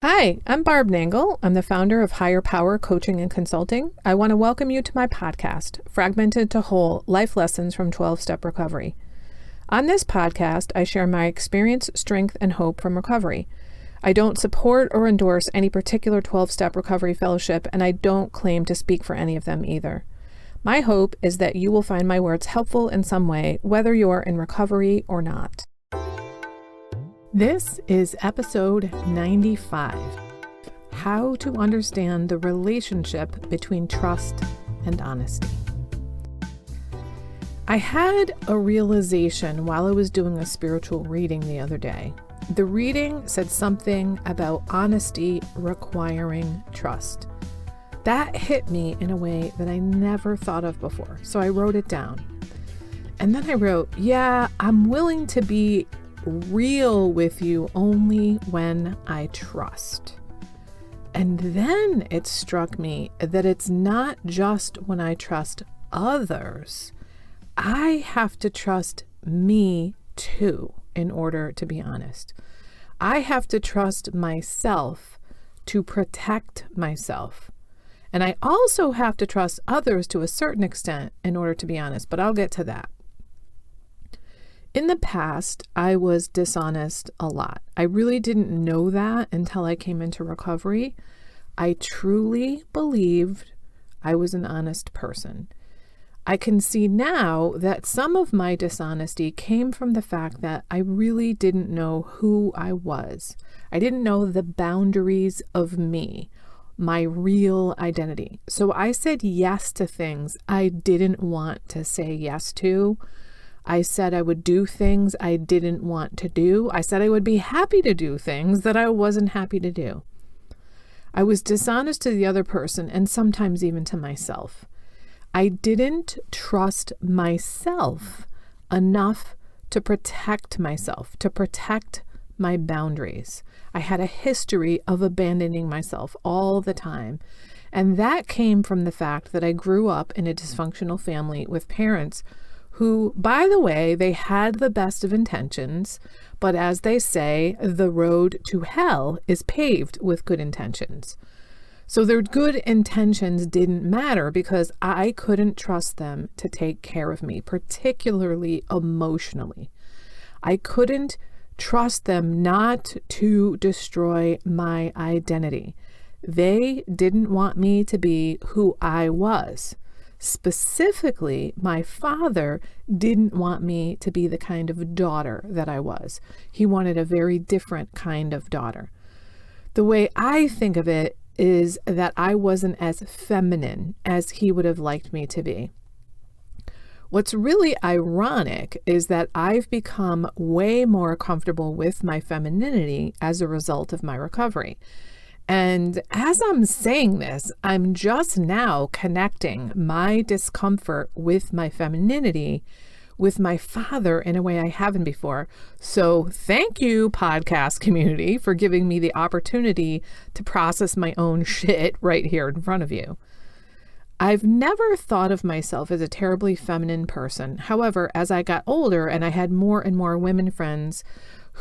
Hi, I'm Barb Nangle. I'm the founder of Higher Power Coaching and Consulting. I want to welcome you to my podcast, Fragmented to Whole: Life Lessons from 12-Step Recovery. On this podcast, I share my experience, strength, and hope from recovery. I don't support or endorse any particular 12-step recovery fellowship, and I don't claim to speak for any of them either. My hope is that you will find my words helpful in some way, whether you're in recovery or not. This is episode 95, How to Understand the Relationship Between Trust and Honesty. I had a realization while I was doing a spiritual reading the other day. The reading said something about honesty requiring trust. That hit me in a way that I never thought of before, so I wrote it down. And then I wrote, I'm willing to be real with you only when I trust. And then it struck me that it's not just when I trust others. I have to trust me too in order to be honest. I have to trust myself to protect myself. And I also have to trust others to a certain extent in order to be honest, but I'll get to that. In the past, I was dishonest a lot. I really didn't know that until I came into recovery. I truly believed I was an honest person. I can see now that some of my dishonesty came from the fact that I really didn't know who I was. I didn't know the boundaries of me, my real identity. So I said yes to things I didn't want to say yes to. I said I would do things I didn't want to do. I said I would be happy to do things that I wasn't happy to do. I was dishonest to the other person and sometimes even to myself. I didn't trust myself enough to protect myself, to protect my boundaries. I had a history of abandoning myself all the time. And that came from the fact that I grew up in a dysfunctional family with parents who, by the way, they had the best of intentions, but as they say, the road to hell is paved with good intentions. So their good intentions didn't matter because I couldn't trust them to take care of me, particularly emotionally. I couldn't trust them not to destroy my identity. They didn't want me to be who I was. Specifically, my father didn't want me to be the kind of daughter that I was. He wanted a very different kind of daughter. The way I think of it is that I wasn't as feminine as he would have liked me to be. What's really ironic is that I've become way more comfortable with my femininity as a result of my recovery. And as I'm saying this, I'm just now connecting my discomfort with my femininity with my father in a way I haven't before. So thank you, podcast community, for giving me the opportunity to process my own shit right here in front of you. I've never thought of myself as a terribly feminine person. However, as I got older and I had more and more women friends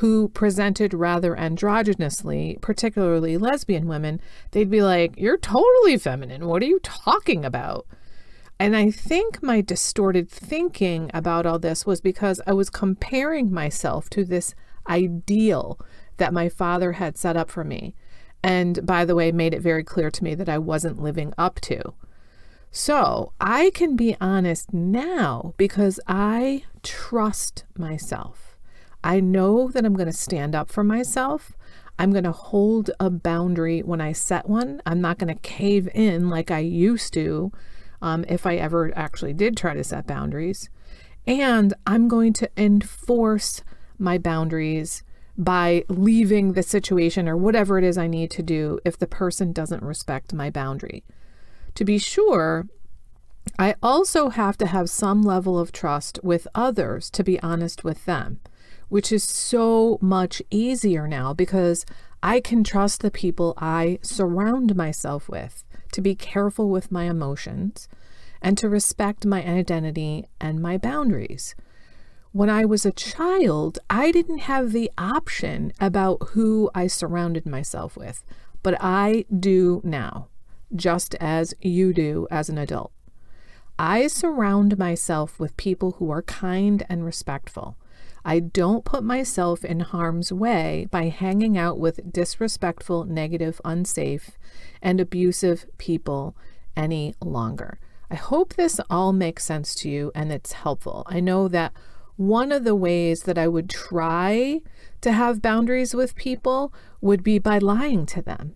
who presented rather androgynously, particularly lesbian women, they'd be like, "You're totally feminine. What are you talking about?" And I think my distorted thinking about all this was because I was comparing myself to this ideal that my father had set up for me. And by the way, made it very clear to me that I wasn't living up to. So I can be honest now because I trust myself. I know that I'm going to stand up for myself. I'm going to hold a boundary when I set one. I'm not going to cave in like I used to if I ever actually did try to set boundaries. And I'm going to enforce my boundaries by leaving the situation or whatever it is I need to do if the person doesn't respect my boundary. To be sure, I also have to have some level of trust with others to be honest with them, which is so much easier now because I can trust the people I surround myself with to be careful with my emotions and to respect my identity and my boundaries. When I was a child, I didn't have the option about who I surrounded myself with, but I do now, just as you do as an adult. I surround myself with people who are kind and respectful. I don't put myself in harm's way by hanging out with disrespectful, negative, unsafe, and abusive people any longer. I hope this all makes sense to you and it's helpful. I know that one of the ways that I would try to have boundaries with people would be by lying to them.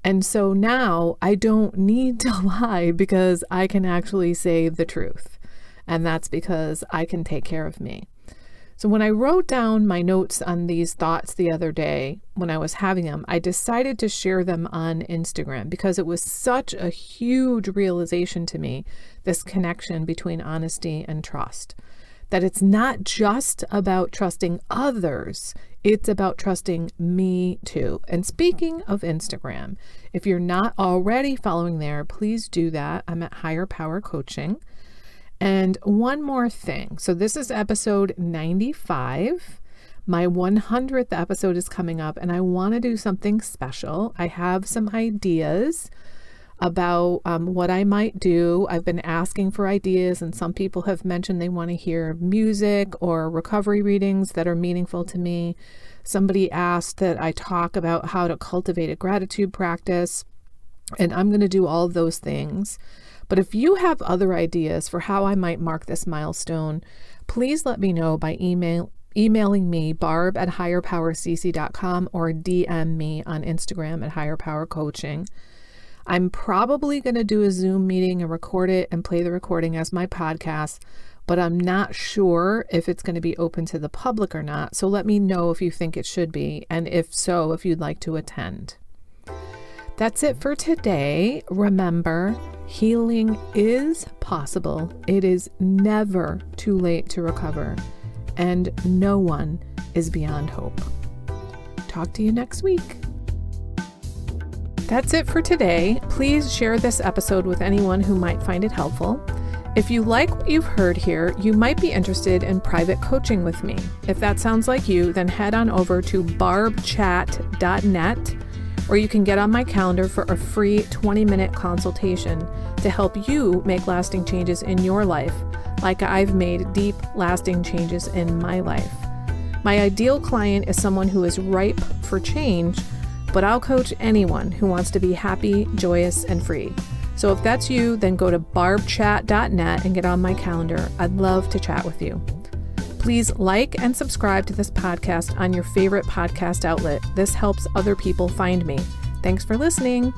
And so now I don't need to lie because I can actually say the truth. And that's because I can take care of me. So when I wrote down my notes on these thoughts the other day, when I was having them, I decided to share them on Instagram because it was such a huge realization to me, this connection between honesty and trust. That it's not just about trusting others, it's about trusting me too. And speaking of Instagram, if you're not already following there, please do that. I'm at Higher Power Coaching. And one more thing. So this is episode 95. My 100th episode is coming up and I want to do something special. I have some ideas about what I might do. I've been asking for ideas and some people have mentioned they want to hear music or recovery readings that are meaningful to me. Somebody asked that I talk about how to cultivate a gratitude practice, and I'm going to do all of those things. But if you have other ideas for how I might mark this milestone, please let me know by emailing me, barb@higherpowercc.com, or DM me on Instagram at Higher Power Coaching. I'm probably going to do a Zoom meeting and record it and play the recording as my podcast, but I'm not sure if it's going to be open to the public or not. So let me know if you think it should be, and if so, if you'd like to attend. That's it for today. Remember, healing is possible. It is never too late to recover, and no one is beyond hope. Talk to you next week. That's it for today. Please share this episode with anyone who might find it helpful. If you like what you've heard here, you might be interested in private coaching with me. If that sounds like you, then head on over to barbchat.net, or you can get on my calendar for a free 20-minute consultation to help you make lasting changes in your life, like I've made deep, lasting changes in my life. My ideal client is someone who is ripe for change, but I'll coach anyone who wants to be happy, joyous, and free. So if that's you, then go to barbchat.net and get on my calendar. I'd love to chat with you. Please like and subscribe to this podcast on your favorite podcast outlet. This helps other people find me. Thanks for listening.